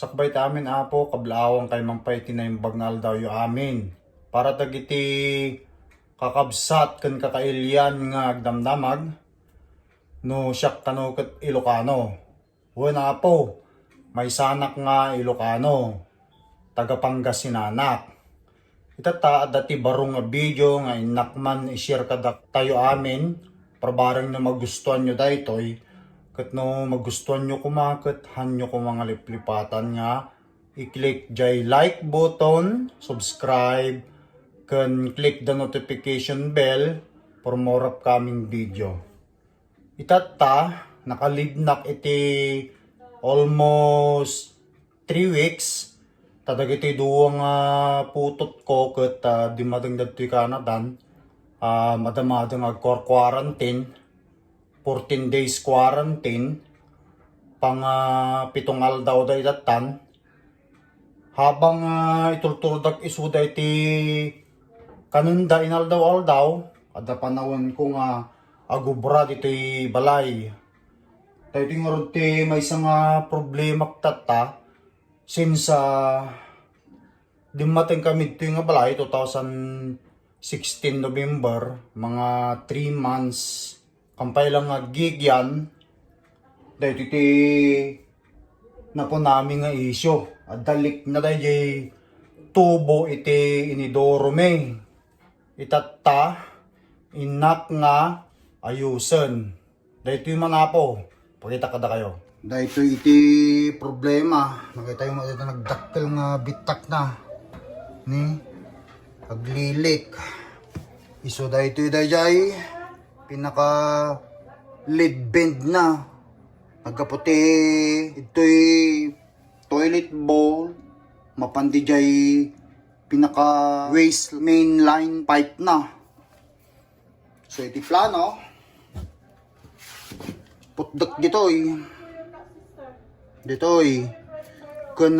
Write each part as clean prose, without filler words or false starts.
sakbay ta amin apo kablawang kay mampay tinaimbag nga aldaw yu amin. Para tagiti kakabsat ken kakailyan nga agdamdamag no siyak kano ket Ilocano. Wen apo may sanak nga Ilocano, taga Pangasinan. Itata dati barong nga video nga inakman i-share kadak tayo amin parbarang na magustuhan nyo daytoy. Kat no magustuhan nyo kumakit, hanyo ko mga liplipatan nga, i-click jay like button, subscribe, kan click the notification bell for more upcoming video. Itata, nakalibnak iti almost 3 weeks, tadagiti duwang putot ko kat di madangdad to'y Kanadan, madamadang quarantine, 14 days quarantine, pang 7 aldaw da itatan, habang itulturdag isuda iti kanunda inaldaw-aldaw, ada panahon ko nga agubra dito'y balay. Tayo tingorod ti may isang problema tata, since dimating kami ito nga balay, 2016 November, mga 3 months, kampay lang nga gig yan, dahil iti na po namin nga isyo. At dalik na dahil tubo iti inidoro me. Itata, inak nga ayusan. Dahil ito yung manapo. Pakita kada kayo. Dahil ito iti problema. Nakita yung mga nagdaktil nga bitak na. Ni, paglilik. Iso dahil ito yung dahil pinaka lead bend na. Nagkaputi ito'y toilet bowl, mapandi jay pinaka waste main line pipe na. So iti plano, putdak dito'y kung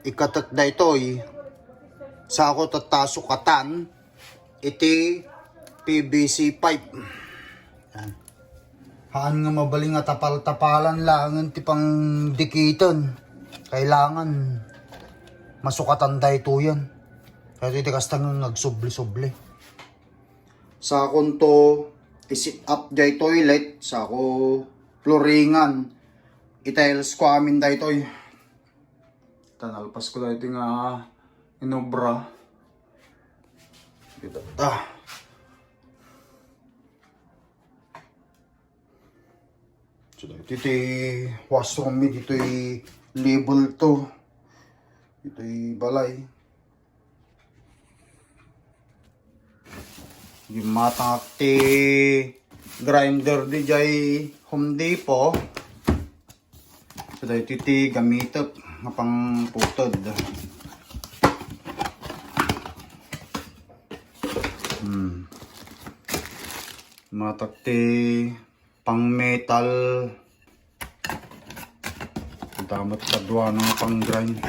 ikatat da ito'y sa ako tatasukatan iti PVC pipe. Yan. Haan nga mabaling nga tapal-tapalan lang ti pang dikitan. Kailangan masukatan da ito yan. Kaya ito kastang nagsubli-subli. Sa akong to isit up jay toilet, sa ako floringan. Itiles ko amin da ito. Tanalpas ko da ito nga inobra. Dito. So, dito washroom mi, dito label to. Dito balay. Yung matang ti grinder di jay Home Depot. So, dito gamitap nga pang putod. Matak ti pang metal, damat kadwa ng pang grind.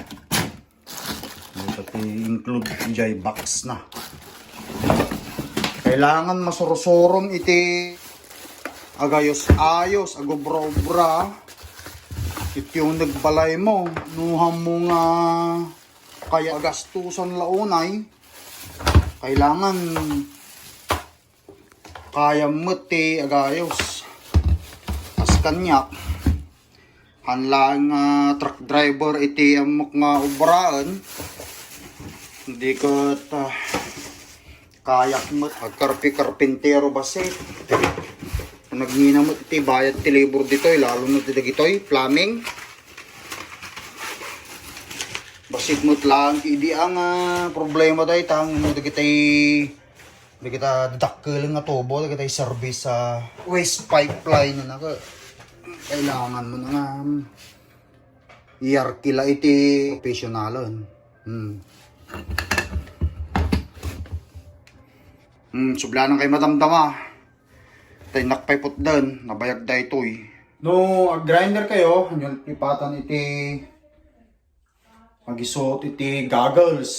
Pati include jay box na. Kailangan masurusuron iti agayos-ayos, agobra-obra. Iti yung nagbalay mo, nuham mo nga kaya gastusan launay. Kailangan kaya mo ti agayos. Kanyak hanlang truck driver iti amok nga ubraan, hindi ko kayak mo karpintero basit nagnina mo iti bayad ti libur ditoy, lalo na ti dagitoy plumbing basit mo lang idi ang problema day tang mo dagitay kita dakkel nga tubo dagitay service sa waste pipeline na naka. Kailangan mo na nga iyarkila iti profesyonalan. Sublanan kay madamdama. Tay nakpaypot dan, nabayag da ito'y. No, grinder kayo, yung ipatan iti magisuot iti goggles.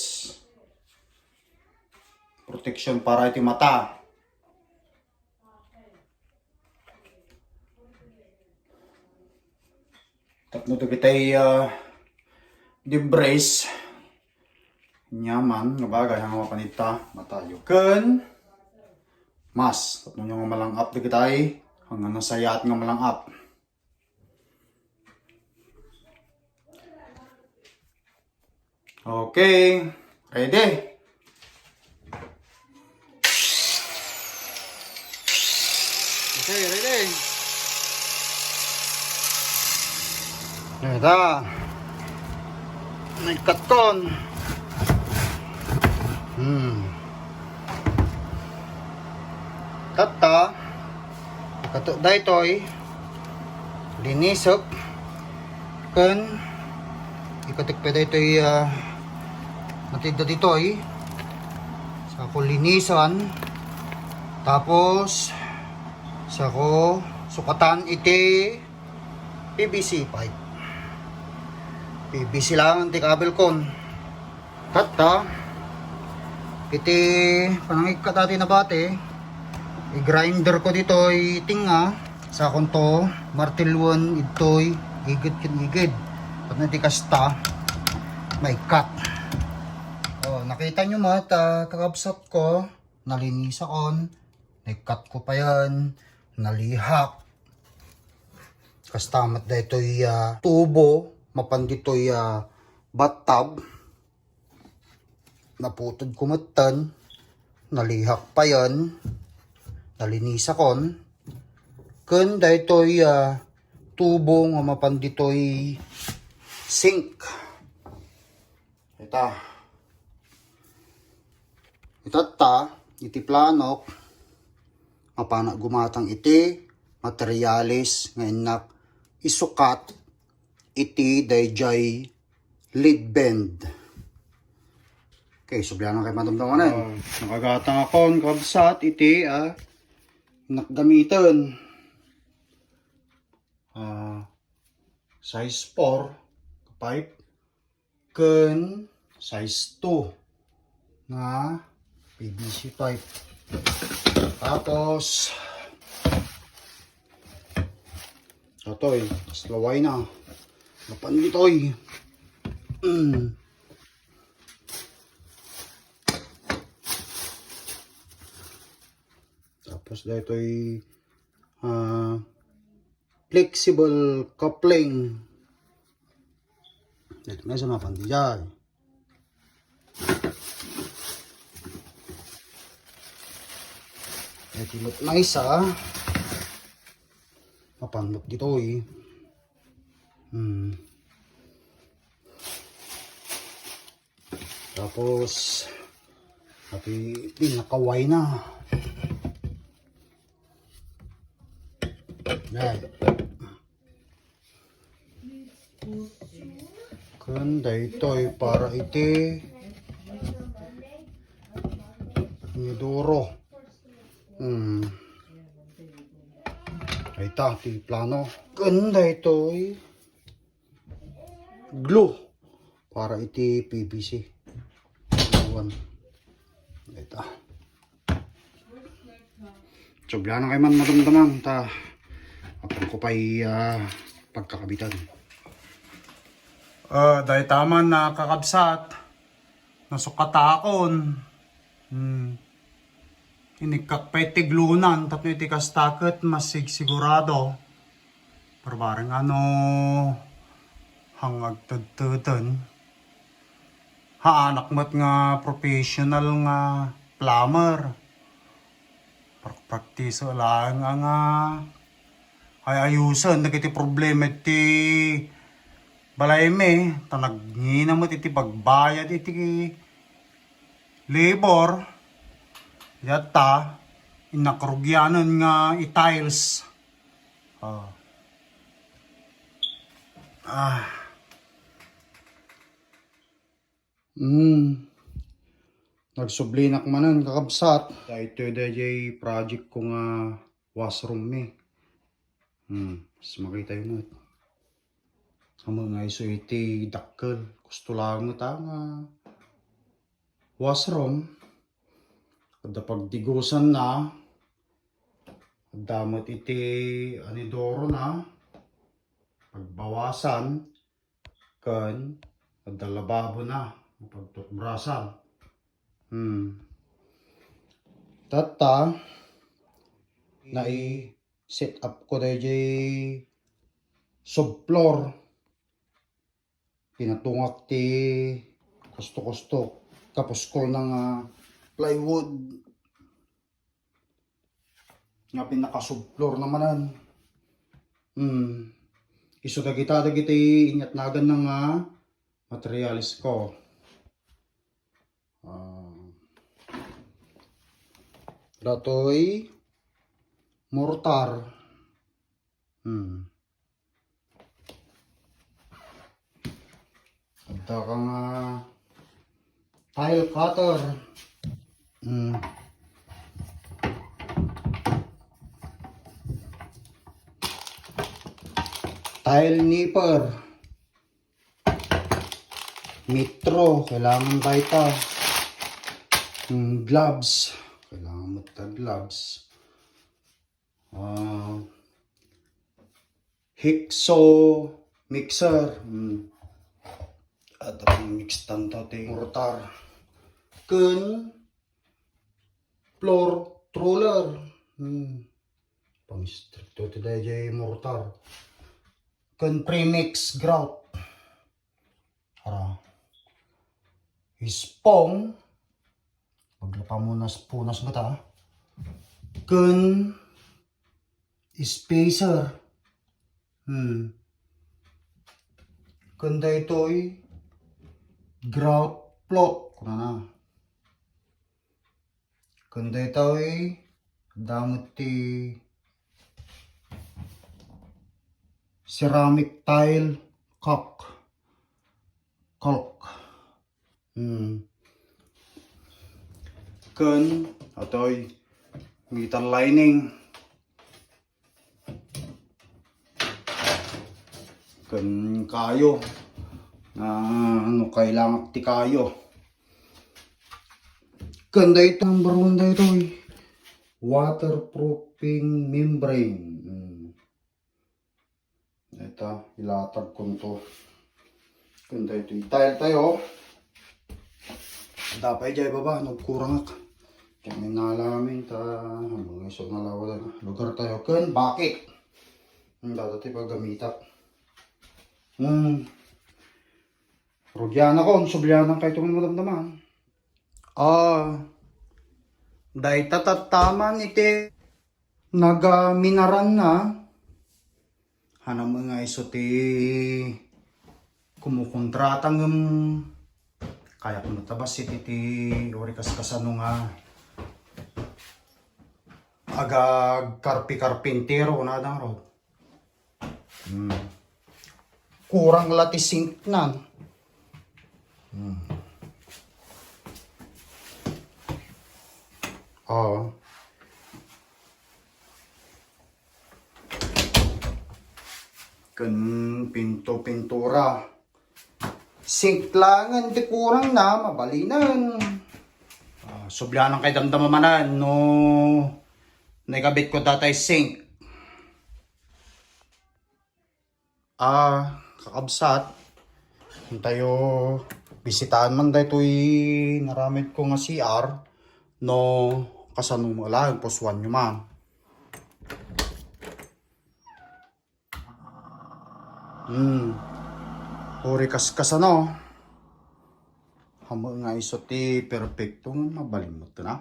Protection para iti mata. Tapno to kitay di brace nyaman nga bagay ang mga panita matayo ken mas tapno nga malang up di kitay hanggang nasayat nga malang up. Okay, ready? Okay, ready? Ito. Nagkat kon. Tata. Kato daytoy. Linisok. Ken ikatik pa daytoy matida ditoy. Sa ko linisan. Tapos sa ko sukatan iti PVC pipe. PVC lang ang kabel kon. Tata. Iti panangig ka dati na bate. I-grinder ko dito tinga. Sa konto martilyon ito'y igid kin igid. Pag na di kasta may cut. Oh, nakita nyo mo kakabsat ko. Nalinis akon. Nag-cut ko pa yan. Nalihak. Kastamat da ito'y tubo. Mapandito'y bathtub. Naputod kumatan. Nalihak pa yan. Nalinis akon. Kun da ito'y tubo nga mapandito'y sink. Itata, iti planok, mapana gumatang iti materialis nga inak isukat iti dayjay lead bend. Okay, subyan na kayo madamdaman nakagatang akon kabsat iti nakgamitan. Size 4 pipe ken size 2 nga PVC pipe. Tapos ito'y slaway na napanditoy. Tapos ito'y flexible coupling. Ito nga sa mapandi dyan. Ito na isa. Mapanlot dito Tapos pinakaway na. Yan. Kanda ito'y para iti niduro. Ita, ti plano. Kanda ito'y glue para iti PVC. Ita. Sobla na kayo man madamdaman. Apang ko pa'y pagkakabitan. Dahil tama na kakabsat. Nasukatakon. Inikakpay tiglunan. Tapos iti kastakot masig sigurado. Pero parang hangag tudtudan. Anak mo't nga professional nga plumber. Praktiso lang nga ay ayusan. Nagiti problema iti balay me, tanagngina mo iti pagbayad iti labor. Yata, inakrugyanan nga i-tiles. Nagsublinak manan kakabsat. Ito dayjay project ko nga washroom me. Mas makita yun ito. Ang mga iso iti dakkel. Gusto lang nga washroom. Kada pagdigusan na. Damot iti anidoro na. Pagbawasan. Kan Lababo na. Mapagtutbrasan. Tata. Set up ko dahil jay subfloor. Pinatungak ti kusto-kusto. Kapos ko ng plywood. Nga pinaka-subfloor namanan. Iso dagiti inyat nagan ng materialis ko. Datoy mortar. Ada kang tile cutter. Tile nipper. Metro, kailangan ba ito? Gloves, kailangan mo ito gloves. Hikso mixer. At ang mix tanto te mortar. Kun floor roller. Pang stricto te dayay mortar. Kun premix grout. Ispong. Maglapa mo na punas ba ta? Kun spacer. Kun daytoy grout plot. Kuna na. Kun daytoy damot ti ceramic tile caulk. Kun atoy metal lining. Kun kayo ano kailangan ti kayo. Kun dayto number 1 dayto waterproofing membrane. Ito ilatag ko to. Kun dayto tile tayo. Dapat jay baba nagkurang ak. Kami nalamin ta mga isog na lawa lugar tayo kun bakit. Dati paggamitak. Rodyana ko, sublyanan kayo itong madamdaman. Dahil tatataman iti nagaminaran na. Hanang mga iso ti kumukontratang kaya kung matabas iti orikas kasano nga agag karpi-karpintero na dang ro. Kurang lati sink na. Kun pintura. Sink lang hindi kurang na mabalinan. Subyanan kay damdamamanan no naikabit ko datay sink. Kakabsat. Tayo bisitahan man daytoy naramid ko nga CR no kasano mo lang poswan nyo man. Uri kasano. Hamo nga iso ti perfecto mabalimot na.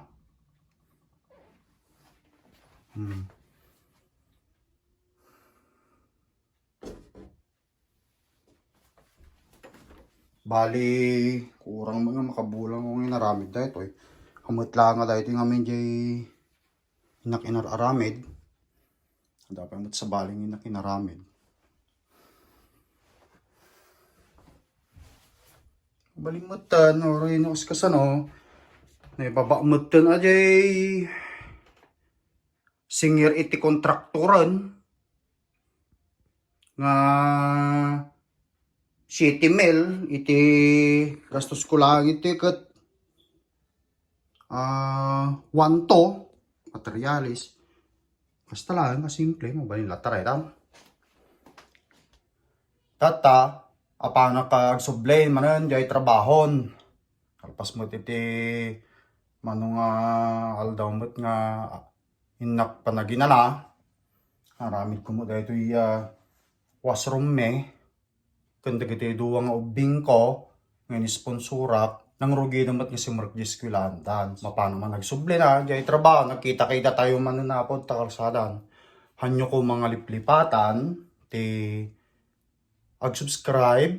Bali, kurang mga makabulang kong inaramid dahito eh. Hamot lang nga dahito yung amin jay inaramid. Dapat mo sa baling inaramid. Balimutan, o rin ako kasano. Naibabakmutan ajay singir iti kontraktoran nga city mil iti gastos ko lang iti kat wanto materialis basta lang simple mo balin lataray tam tata apana kag sublay manen jay trabahon. Kalpas mo titi mano nga aldaw mo't nga inak panaginana. Haramid ko mo dahito washroom me. Kanda kiti duwa nga ubing ko ngayon sponsorak nang rugi namat nga si Mark Gisquilantan. Mapano man nagsuble na jay trabaho nakita-kita tayo man na napod takalsadan. Hanyo ko mga liplipatan ti ag-subscribe,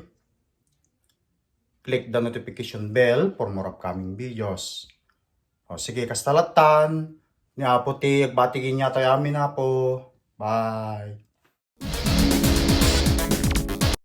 click the notification bell for more upcoming videos. O sige kastalatan, ni apo ti agbatigin niya tayo amin apo. Bye!